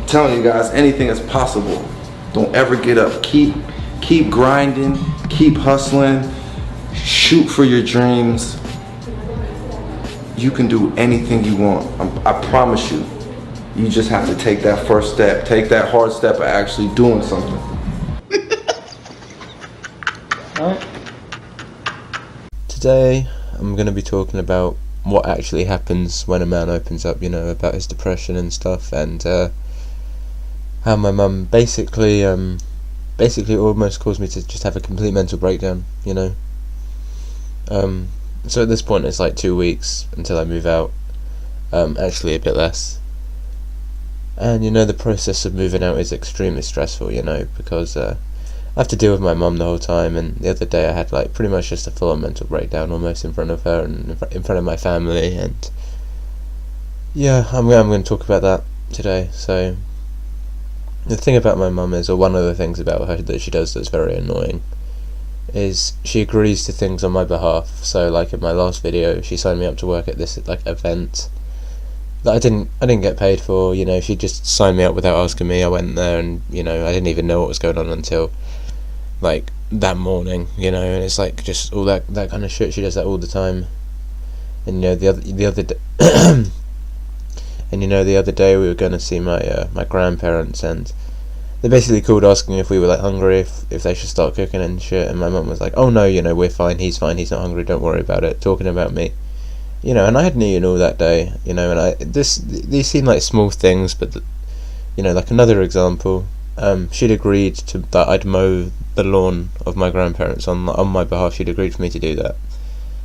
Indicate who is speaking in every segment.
Speaker 1: telling you guys, anything is possible. Don't ever get up. Keep grinding, keep hustling, shoot for your dreams. You can do anything you want. I promise you. You just have to take that first step, take that hard step of actually doing something.
Speaker 2: Today, I'm going to be talking about what actually happens when a man opens up, about his depression and stuff, and how my mum basically almost caused me to just have a complete mental breakdown, So at this point, it's like 2 weeks until I move out, actually a bit less. And the process of moving out is extremely stressful, because I have to deal with my mum the whole time. And the other day I had like pretty much just a full-on mental breakdown, almost in front of her and in front of my family. And yeah, I'm going to talk about that today. So the thing about my mum is, or one of the things about her that she does that's very annoying, is she agrees to things on my behalf. So like in my last video, she signed me up to work at this like event that I didn't get paid for. She just signed me up without asking me. I went there and I didn't even know what was going on until like that morning, and it's like just all that kind of shit. She does that all the time. And the other day and the other day we were going to see my grandparents, and they basically called asking if we were like hungry, if they should start cooking and shit. And my mum was like, "Oh no, we're fine, he's not hungry, don't worry about it," talking about me. And I hadn't eaten all that day, and these seem like small things, but like another example, she'd agreed that I'd mow the lawn of my grandparents on my behalf. She'd agreed for me to do that.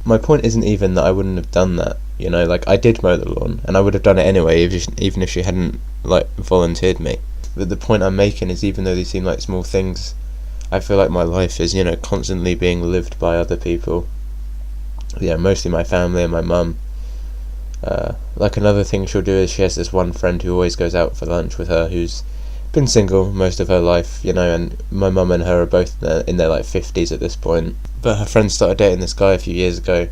Speaker 2: My point isn't even that I wouldn't have done that, like I did mow the lawn, and I would have done it anyway, even if she hadn't like volunteered me. But the point I'm making is, even though these seem like small things, I feel like my life is, constantly being lived by other people. Mostly my family and my mum. Like another thing she'll do is she has this one friend who always goes out for lunch with her, who's been single most of her life, and my mum and her are both in their like 50s at this point. But her friend started dating this guy a few years ago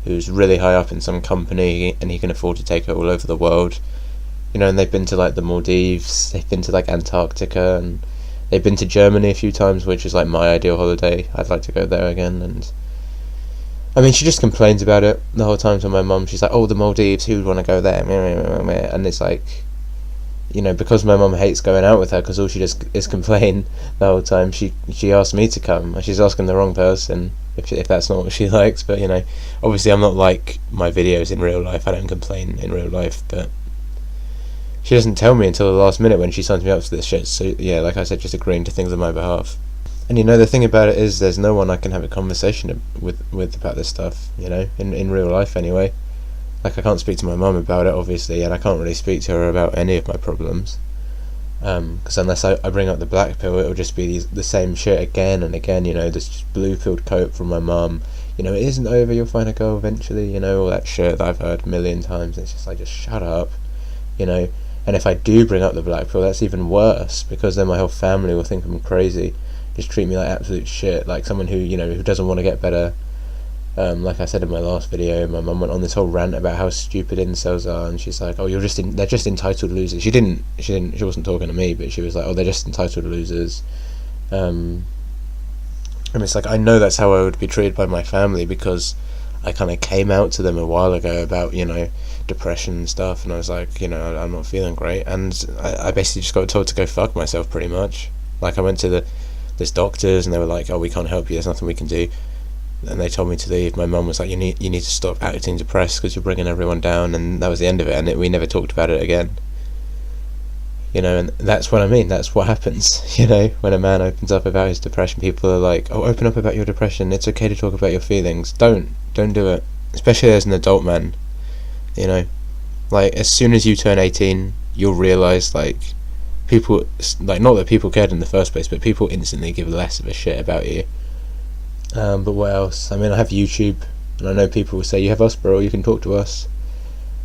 Speaker 2: who's really high up in some company, and he can afford to take her all over the world. And they've been to like the Maldives, they've been to like Antarctica, and they've been to Germany a few times, which is like my ideal holiday. I'd like to go there again. And I mean, she just complains about it the whole time to my mum. She's like, "Oh, the Maldives, who would want to go there?" And it's like, because my mum hates going out with her, because all she does is complain the whole time, she asked me to come, and she's asking the wrong person if that's not what she likes. But obviously I'm not like my videos in real life. I don't complain in real life, but she doesn't tell me until the last minute when she signs me up for this shit. So yeah, like I said, just agreeing to things on my behalf. And the thing about it is, there's no one I can have a conversation with about this stuff, in real life anyway. Like, I can't speak to my mum about it, obviously, and I can't really speak to her about any of my problems. Because unless I bring up the black pill, it'll just be the same shit again and again, this blue-pilled coat from my mum. It isn't over, you'll find a girl eventually, all that shit that I've heard a million times. It's just like, just shut up, And if I do bring up the black pill, that's even worse, because then my whole family will think I'm crazy. Just treat me like absolute shit, like someone who who doesn't want to get better. Like I said in my last video, my mum went on this whole rant about how stupid incels are, and she's like, "Oh, they're just entitled losers." She wasn't talking to me, but she was like, "Oh, they're just entitled losers." And it's like, I know that's how I would be treated by my family, because I kind of came out to them a while ago about depression and stuff, and I was like, I'm not feeling great, and I basically just got told to go fuck myself, pretty much. Like, I went to this doctors, and they were like, "Oh, we can't help you, there's nothing we can do," and they told me to leave. My mum was like, you need to stop acting depressed, because you're bringing everyone down. And that was the end of it, and we never talked about it again. And that's what I mean, that's what happens, when a man opens up about his depression. People are like, "Oh, open up about your depression, it's okay to talk about your feelings." Don't do it, especially as an adult man. Like, as soon as you turn 18, you'll realise, like, people, like, not that people cared in the first place, but people instantly give less of a shit about you. But what else? I mean, I have YouTube, and I know people will say, "You have us, bro, you can talk to us."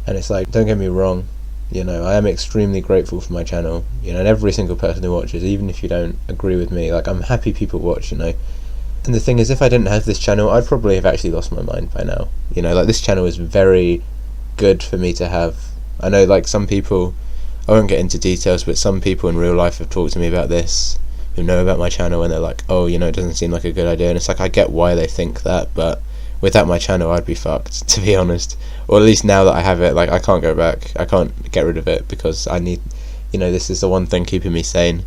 Speaker 2: And it's like, don't get me wrong, I am extremely grateful for my channel, and every single person who watches, even if you don't agree with me, like, I'm happy people watch, And the thing is, if I didn't have this channel, I'd probably have actually lost my mind by now. Like, this channel is very good for me to have. I know, like, some people, won't get into details, but some people in real life have talked to me about this, who know about my channel, and they're like, oh, you know, it doesn't seem like a good idea. And it's like, I get why they think that, but without my channel I'd be fucked, to be honest. Or at least now that I have it, like, I can't go back, I can't get rid of it, because I need, you know, this is the one thing keeping me sane.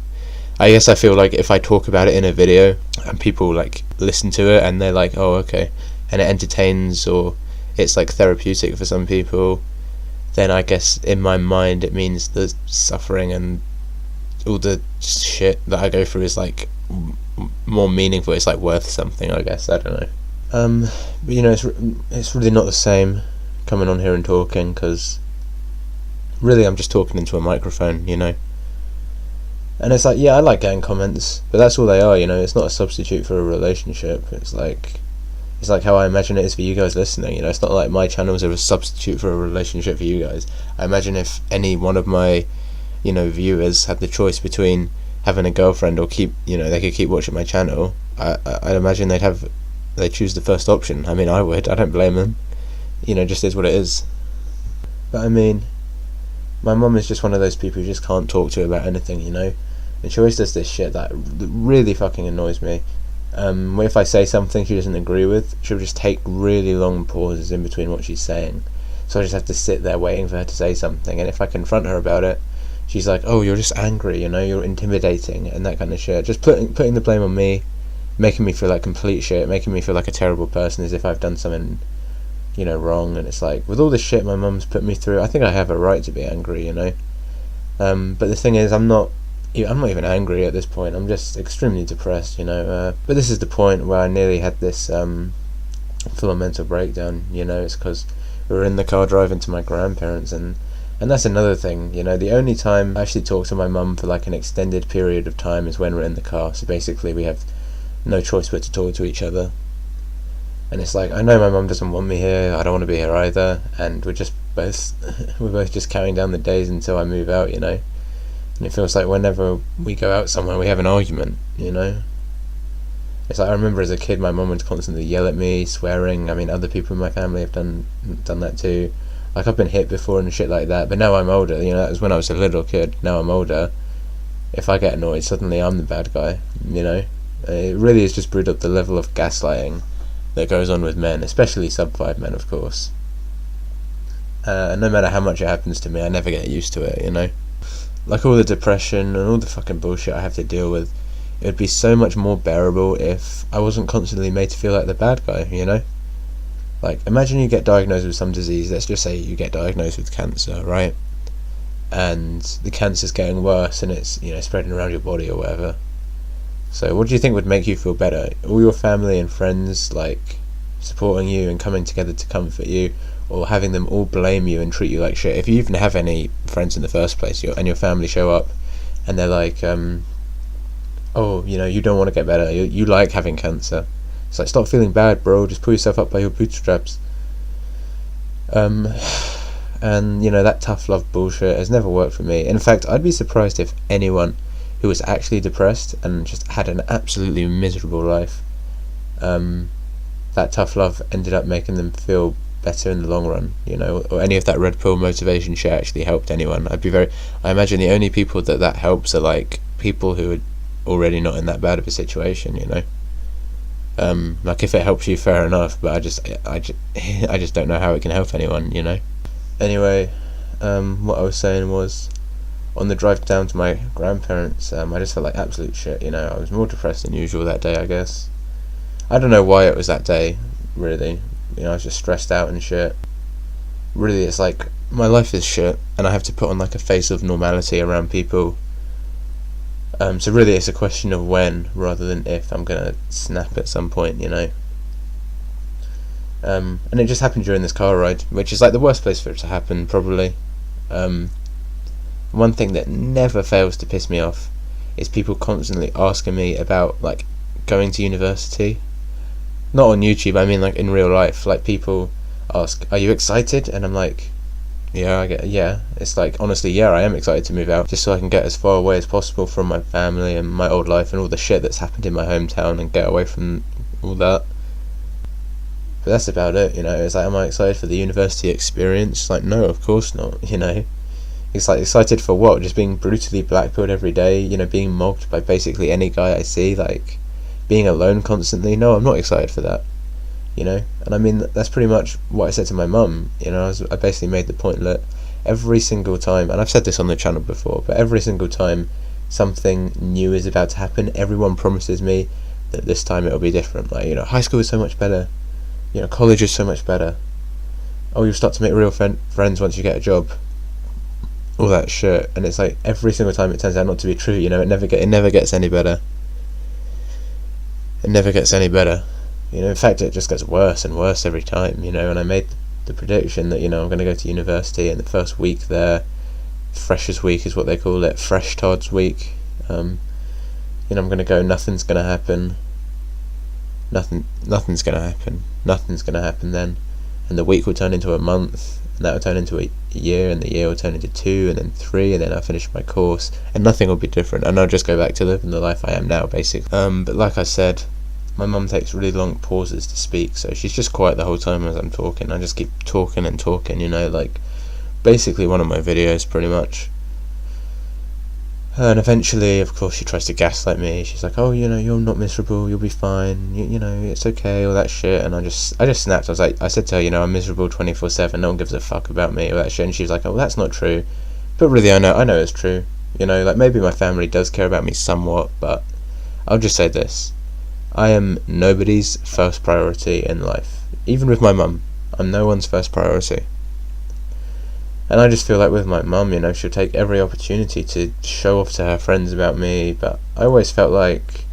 Speaker 2: I guess I feel like if I talk about it in a video and people like listen to it and they're like, oh, okay, and it entertains, or it's like therapeutic for some people, then I guess in my mind it means the suffering and all the shit that I go through is like more meaningful. It's like worth something, I guess. I don't know. But you know, it's really not the same coming on here and talking, because really I'm just talking into a microphone, you know. And it's like, yeah, I like getting comments, but that's all they are, you know. It's not a substitute for a relationship. It's like how I imagine it is for you guys listening, you know. It's not like my channels are a substitute for a relationship for you guys. I imagine if any one of my, you know, viewers had the choice between having a girlfriend or they could keep watching my channel, I'd imagine they'd choose the first option. I mean, I would. I don't blame them. You know, just is what it is. But I mean, my mum is just one of those people who just can't talk to about anything, you know. And she always does this shit that really fucking annoys me. If I say something she doesn't agree with, she'll just take really long pauses in between what she's saying. So I just have to sit there waiting for her to say something. And if I confront her about it, she's like, oh, you're just angry, you know, you're intimidating, and that kind of shit. Just putting the blame on me, making me feel like complete shit, making me feel like a terrible person, as if I've done something, you know, wrong. And it's like, with all the shit my mum's put me through, I think I have a right to be angry, you know. But the thing is, I'm not even angry at this point. I'm just extremely depressed, you know. But this is the point where I nearly had this full mental breakdown, you know. It's because we were in the car driving to my grandparents, and that's another thing, you know. The only time I actually talk to my mum for like an extended period of time is when we're in the car. So basically we have no choice but to talk to each other. And it's like, I know my mum doesn't want me here, I don't want to be here either, and we're both just counting down the days until I move out, you know. And it feels like whenever we go out somewhere we have an argument, you know. It's like, I remember as a kid my mum would constantly yell at me, swearing. I mean, other people in my family have done that too. Like, I've been hit before and shit like that, but now I'm older, you know. That was when I was a little kid. Now I'm older. If I get annoyed, suddenly I'm the bad guy, you know. It really has just brewed up the level of gaslighting that goes on with men, especially sub-5 men, of course. No matter how much it happens to me, I never get used to it, you know. Like, all the depression and all the fucking bullshit I have to deal with, it would be so much more bearable if I wasn't constantly made to feel like the bad guy, you know. Like, imagine you get diagnosed with some disease. Let's just say you get diagnosed with cancer, right? And the cancer's getting worse and it's, you know, spreading around your body or whatever. So what do you think would make you feel better? All your family and friends, like, supporting you and coming together to comfort you, or having them all blame you and treat you like shit? If you even have any friends in the first place, and your family show up and they're like, oh, you know, you don't want to get better, you like having cancer. It's like, stop feeling bad, bro, just pull yourself up by your bootstraps. And, you know, that tough love bullshit has never worked for me. In fact, I'd be surprised if anyone who was actually depressed and just had an absolutely miserable life, that tough love ended up making them feel better in the long run, you know, or any of that red pill motivation shit actually helped anyone. I imagine the only people that helps are like people who are already not in that bad of a situation, you know. Like, if it helps you, fair enough, but I just don't know how it can help anyone, you know. Anyway, what I was saying was, on the drive down to my grandparents, I just felt like absolute shit, you know. I was more depressed than usual that day, I guess. I don't know why it was that day, really. You know, I was just stressed out and shit. Really, it's like, my life is shit, and I have to put on like a face of normality around people. So really it's a question of when, rather than if, I'm gonna snap at some point, you know. And it just happened during this car ride, which is like the worst place for it to happen, probably. One thing that never fails to piss me off is people constantly asking me about, like, going to university. Not on YouTube, I mean like in real life. Like, people ask, are you excited? And I'm like, yeah. It's like, honestly, yeah, I am excited to move out, just so I can get as far away as possible from my family and my old life and all the shit that's happened in my hometown, and get away from all that. But that's about it, you know. It's like, am I excited for the university experience? Like, no, of course not, you know. It's like, excited for what? Just being brutally blackpilled every day, you know, being mocked by basically any guy I see, like, being alone constantly. No, I'm not excited for that, you know. And I mean, that's pretty much what I said to my mum, you know. I basically made the point that every single time, and I've said this on the channel before, but every single time something new is about to happen, everyone promises me that this time it'll be different. Like, you know, high school is so much better, you know, college is so much better, oh, you'll start to make real friends once you get a job, all that shit. And it's like every single time it turns out not to be true, you know. It never gets any better. It never gets any better, you know. In fact, it just gets worse and worse every time, you know. And I made the prediction that, you know, I'm going to go to university, and the first week there, freshers week is what they call it, fresh Todd's week, you know, I'm going to go, nothing's going to happen then, and the week will turn into a month, and that will turn into a year, and the year will turn into 2, and then 3, and then I'll finish my course, and nothing will be different, and I'll just go back to living the life I am now, basically. But like I said, my mum takes really long pauses to speak, so she's just quiet the whole time as I'm talking. I just keep talking and talking, you know, like basically one of my videos, pretty much. And eventually, of course, she tries to gaslight me. She's like, oh, you know, you're not miserable, you'll be fine, you know, it's okay, all that shit. And I just snapped. I said to her, you know, I'm miserable 24/7, no one gives a fuck about me, all that shit. And she was like, oh, that's not true. But really, I know it's true, you know. Like, maybe my family does care about me somewhat, but I'll just say this: I am nobody's first priority in life. Even with my mum, I'm no one's first priority. And I just feel like with my mum, you know, she'll take every opportunity to show off to her friends about me, but I always felt like,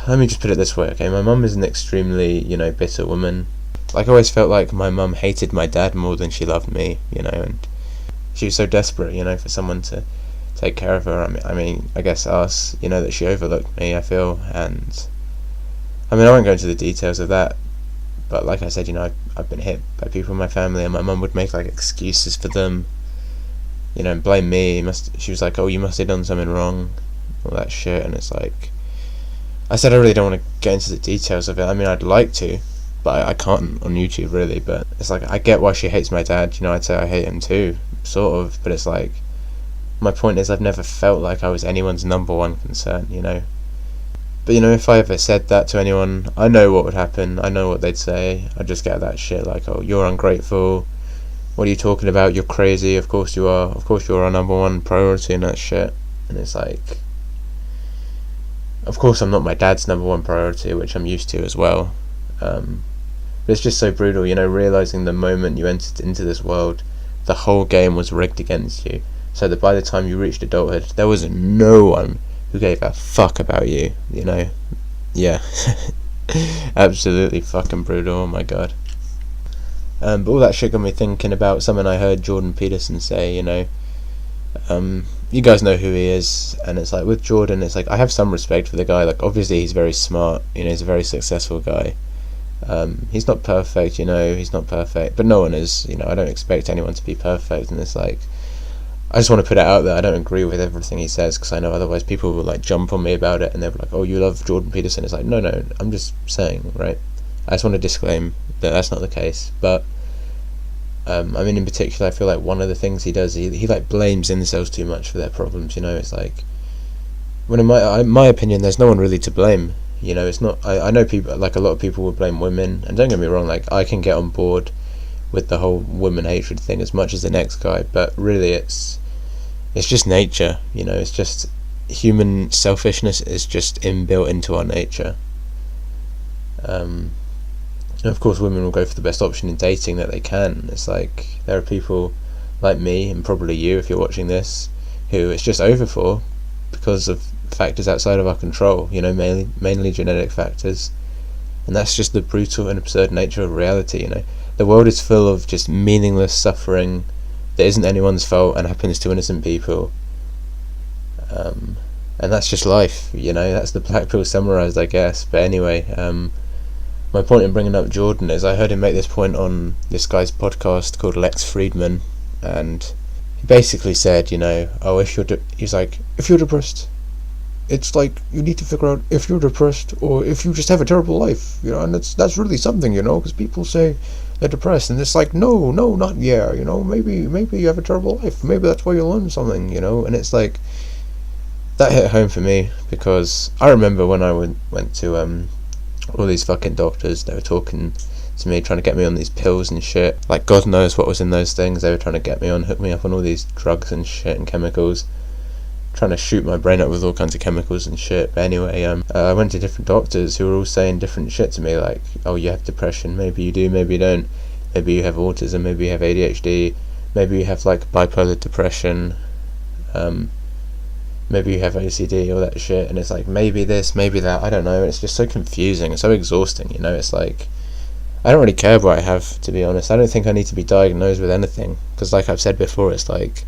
Speaker 2: let me just put it this way, okay, my mum is an extremely, you know, bitter woman. Like, I always felt like my mum hated my dad more than she loved me, you know, and she was so desperate, you know, for someone to take care of her. I mean, I guess us, you know, that she overlooked me, I feel. And I mean, I won't go into the details of that, but like I said, you know, I've been hit by people in my family, and my mum would make like excuses for them, you know, and blame me. She was like, oh, you must have done something wrong, all that shit. And it's like, I said I really don't want to get into the details of it. I mean, I'd like to, but I can't on YouTube, really. But it's like, I get why she hates my dad, you know. I'd say I hate him too, sort of, but it's like, my point is, I've never felt like I was anyone's number one concern, you know. But, you know, if I ever said that to anyone, I know what would happen. I know what they'd say. I'd just get that shit like, oh, you're ungrateful, what are you talking about, you're crazy, of course you are, of course you're our number one priority, and that shit. And it's like, of course I'm not my dad's number one priority, which I'm used to as well. But it's just so brutal, you know, realising the moment you entered into this world, the whole game was rigged against you, so that by the time you reached adulthood, there was no one who gave a fuck about you, you know. Yeah. Absolutely fucking brutal, oh my god. But all that shit got me thinking about something I heard Jordan Peterson say, you know. You guys know who he is, and it's like, with Jordan, it's like, I have some respect for the guy. Like, obviously he's very smart, you know, he's a very successful guy. He's not perfect, you know, he's not perfect, but no one is, you know. I don't expect anyone to be perfect, and it's like, I just want to put it out there, I don't agree with everything he says, because I know otherwise people will like jump on me about it, and they'll be like, oh, you love Jordan Peterson. It's like, no, I'm just saying, right? I just want to disclaim that that's not the case. But I mean, in particular, I feel like one of the things he does, he like blames incels too much for their problems, you know. It's like, when in my opinion, there's no one really to blame, you know. It's not, I know people, like a lot of people would blame women, and don't get me wrong, like, I can get on board with the whole woman hatred thing as much as the next guy, but really it's just nature, you know. It's just human selfishness is just inbuilt into our nature. And of course women will go for the best option in dating that they can. It's like, there are people like me, and probably you if you're watching this, who it's just over for because of factors outside of our control, you know, mainly genetic factors. And that's just the brutal and absurd nature of reality, you know. The world is full of just meaningless suffering that isn't anyone's fault and happens to innocent people. And that's just life, you know. That's the black pill summarized, I guess. But anyway, my point in bringing up Jordan is I heard him make this point on this guy's podcast called Lex Friedman, and he basically said, you know, oh, he's like, if you're depressed, it's like, you need to figure out if you're depressed or if you just have a terrible life, you know, and that's really something, you know, because people say they're depressed, and it's like, no, not yeah, you know, maybe you have a terrible life, maybe that's why you learn something, you know. And it's like, that hit home for me, because I remember when I went to all these fucking doctors, they were talking to me, trying to get me on these pills and shit, like God knows what was in those things they were trying to get me on, hook me up on all these drugs and shit and chemicals, trying to shoot my brain up with all kinds of chemicals and shit. But anyway, I went to different doctors who were all saying different shit to me, like, oh, you have depression, maybe you do, maybe you don't, maybe you have autism, maybe you have ADHD, maybe you have like bipolar depression, maybe you have OCD, all that shit. And it's like, maybe this, maybe that, I don't know. It's just so confusing and so exhausting, you know. It's like, I don't really care what I have, to be honest. I don't think I need to be diagnosed with anything, because like I've said before, it's like,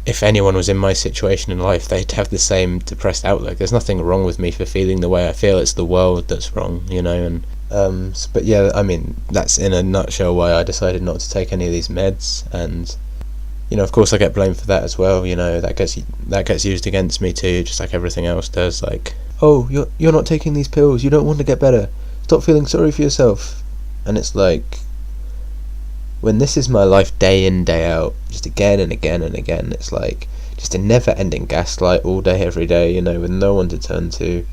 Speaker 2: if anyone was in my situation in life, they'd have the same depressed outlook. There's nothing wrong with me for feeling the way I feel. It's the world that's wrong, you know. And but yeah, I mean, that's in a nutshell why I decided not to take any of these meds. And you know, of course I get blamed for that as well, you know. That gets used against me too, just like everything else does. Like, oh, you're not taking these pills, you don't want to get better, stop feeling sorry for yourself. And it's like, when this is my life day in, day out, just again and again and again, it's like just a never ending gaslight all day, every day, you know, with no one to turn to.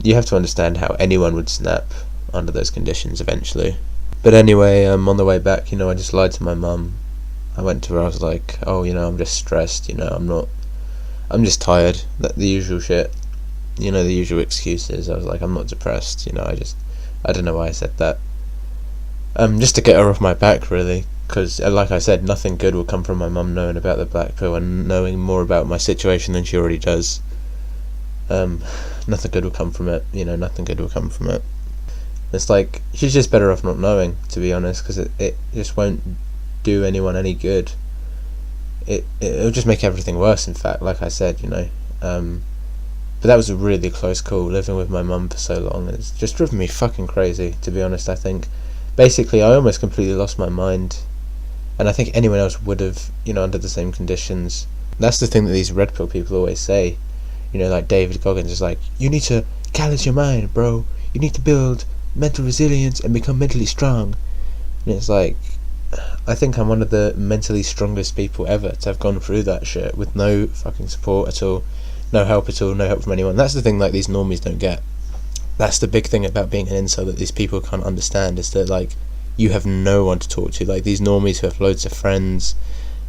Speaker 2: You have to understand how anyone would snap under those conditions eventually. But anyway, on the way back, you know, I just lied to my mum. I went to her, I was like, oh, you know, I'm just stressed, you know, I'm just tired, the usual shit, you know, the usual excuses. I was like, I'm not depressed, you know, I don't know why I said that. Just to get her off my back, really, because like I said, nothing good will come from my mum knowing about the black pill and knowing more about my situation than she already does. Nothing good will come from it, you know, nothing good will come from it. It's like, she's just better off not knowing, to be honest, because it just won't do anyone any good. It'll just make everything worse, in fact, like I said, you know. But that was a really close call, living with my mum for so long. It's just driven me fucking crazy, to be honest. I think basically I almost completely lost my mind, and I think anyone else would have, you know, under the same conditions. That's the thing that these red pill people always say, you know, like David Goggins is like, you need to callous your mind, bro, you need to build mental resilience and become mentally strong. And it's like, I think I'm one of the mentally strongest people ever to have gone through that shit with no fucking support at all, no help at all, no help from anyone. That's the thing, like, these normies don't get. That's the big thing about being an incel that these people can't understand, is that, like, you have no one to talk to. Like, these normies who have loads of friends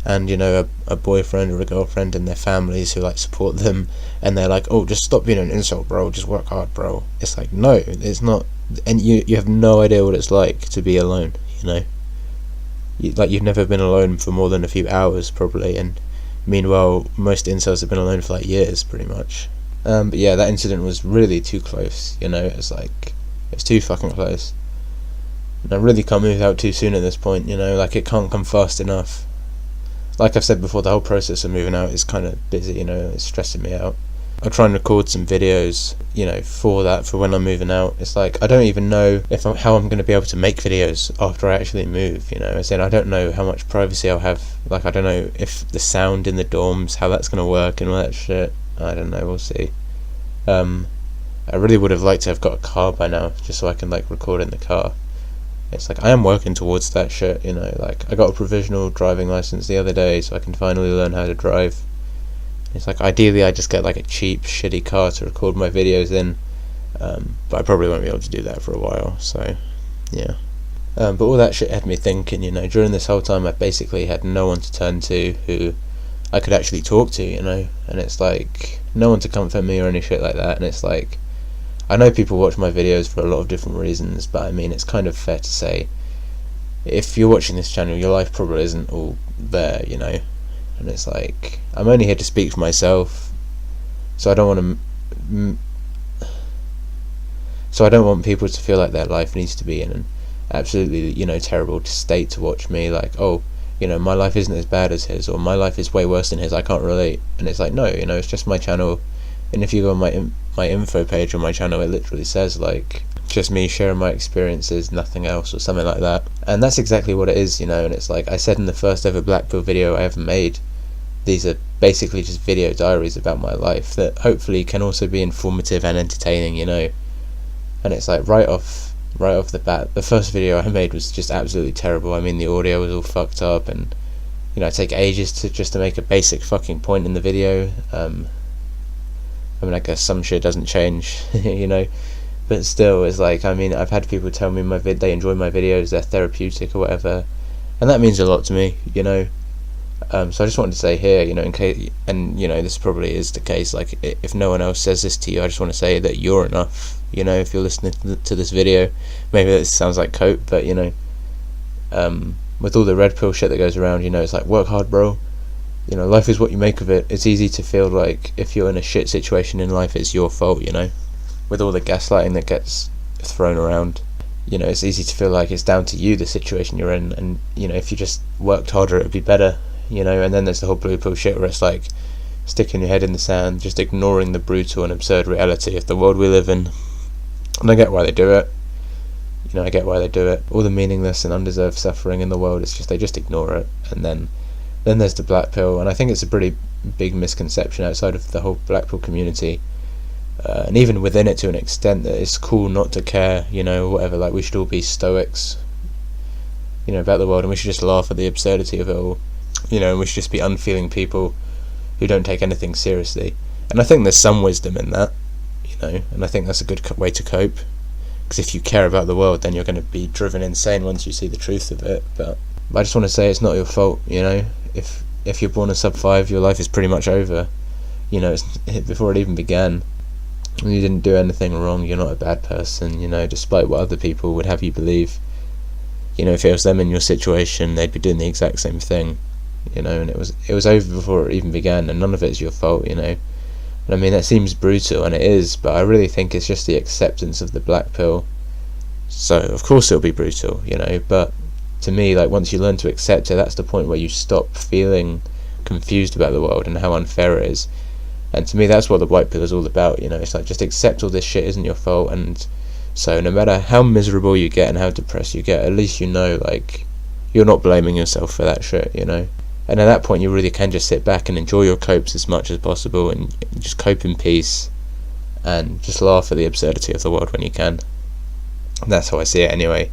Speaker 2: and, you know, a boyfriend or a girlfriend and their families who, like, support them, and they're like, oh, just stop being an incel, bro, just work hard, bro. It's like, no, it's not. And you have no idea what it's like to be alone, you know. You've never been alone for more than a few hours, probably, and meanwhile, most incels have been alone for like years, pretty much. But yeah, that incident was really too close, you know. It's like, it's too fucking close. And I really can't move out too soon at this point, you know. Like, it can't come fast enough. Like I've said before, the whole process of moving out is kind of busy, you know. It's stressing me out. I'll try and record some videos, you know, for when I'm moving out. It's like, I don't even know how I'm going to be able to make videos after I actually move, you know. As in, I don't know how much privacy I'll have. Like, I don't know if the sound in the dorms, how that's going to work and all that shit. I don't know, we'll see. I really would have liked to have got a car by now, just so I can, like, record in the car. It's like, I am working towards that shit, you know. Like, I got a provisional driving license the other day, so I can finally learn how to drive. It's like, ideally I just get like a cheap shitty car to record my videos in, but I probably won't be able to do that for a while, so yeah. But all that shit had me thinking, you know. During this whole time I basically had no one to turn to who I could actually talk to, you know. And it's like, no one to comfort me or any shit like that. And it's like, I know people watch my videos for a lot of different reasons, but I mean, it's kind of fair to say, if you're watching this channel, your life probably isn't all there, you know. And it's like, I'm only here to speak for myself, so I don't want people to feel like their life needs to be in an absolutely, you know, terrible state to watch me. Like, oh, you know, my life isn't as bad as his, or my life is way worse than his, I can't relate. And it's like, no, you know, it's just my channel. And if you go on my info page on my channel, it literally says, like, just me sharing my experiences, nothing else, or something like that. And that's exactly what it is, you know. And it's like I said in the first ever black pill video I ever made, these are basically just video diaries about my life that hopefully can also be informative and entertaining, you know. And it's like right off the bat, the first video I made was just absolutely terrible. I mean, the audio was all fucked up, and you know, I take ages to make a basic fucking point in the video. I mean, I guess some shit doesn't change, you know, but still, it's like, I mean, I've had people tell me they enjoy my videos, they're therapeutic or whatever, and that means a lot to me, you know. So I just wanted to say here, you know, in case, and you know, this probably is the case, like, if no one else says this to you, I just want to say that you're enough, you know, if you're listening to this video. Maybe this sounds like cope, but you know, with all the red pill shit that goes around, you know, it's like, work hard, bro. You know, life is what you make of it. It's easy to feel like if you're in a shit situation in life, it's your fault, you know. With all the gaslighting that gets thrown around, you know, it's easy to feel like it's down to you, the situation you're in, and you know, if you just worked harder, it would be better, you know. And then there's the whole blue pill shit where it's like sticking your head in the sand, just ignoring the brutal and absurd reality of the world we live in. And I get why they do it. You know, I get why they do it. All the meaningless and undeserved suffering in the world, it's just, they just ignore it. And then there's the black pill, and I think it's a pretty big misconception outside of the whole black pill community, and even within it to an extent, that it's cool not to care, you know, whatever. Like, we should all be stoics, you know, about the world, and we should just laugh at the absurdity of it all, you know, and we should just be unfeeling people who don't take anything seriously. And I think there's some wisdom in that, you know, and I think that's a good way to cope, because if you care about the world, then you're going to be driven insane once you see the truth of it. But I just want to say, it's not your fault, you know. If you're born a sub 5, your life is pretty much over, you know. It's before it even began. You didn't do anything wrong. You're not a bad person, you know, despite what other people would have you believe. You know, if it was them in your situation, they'd be doing the exact same thing, you know. And it was over before it even began, and none of it's your fault, you know. And I mean, that seems brutal, and it is, but I really think it's just the acceptance of the black pill. So of course it'll be brutal, you know, but to me, like, once you learn to accept it, that's the point where you stop feeling confused about the world and how unfair it is. And to me, that's what the white pill is all about, you know. It's like, just accept all this shit isn't your fault, and so no matter how miserable you get and how depressed you get, at least you know, like, you're not blaming yourself for that shit, you know. And at that point, you really can just sit back and enjoy your copes as much as possible, and just cope in peace, and just laugh at the absurdity of the world when you can. And that's how I see it anyway.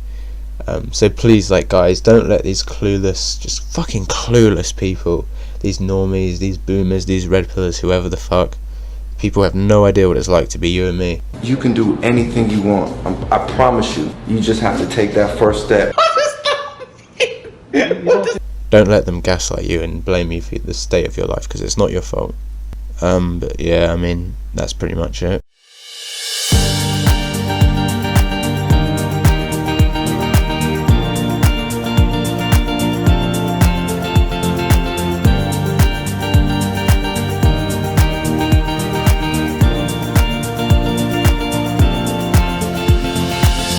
Speaker 2: So please, like, guys, don't let these clueless, just fucking clueless people, these normies, these boomers, these red pillars, whoever the fuck, people have no idea what it's like to be you and me.
Speaker 1: You can do anything you want. I promise you. You just have to take that first step.
Speaker 2: Don't let them gaslight you and blame you for the state of your life, because it's not your fault. But yeah, I mean, that's pretty much it.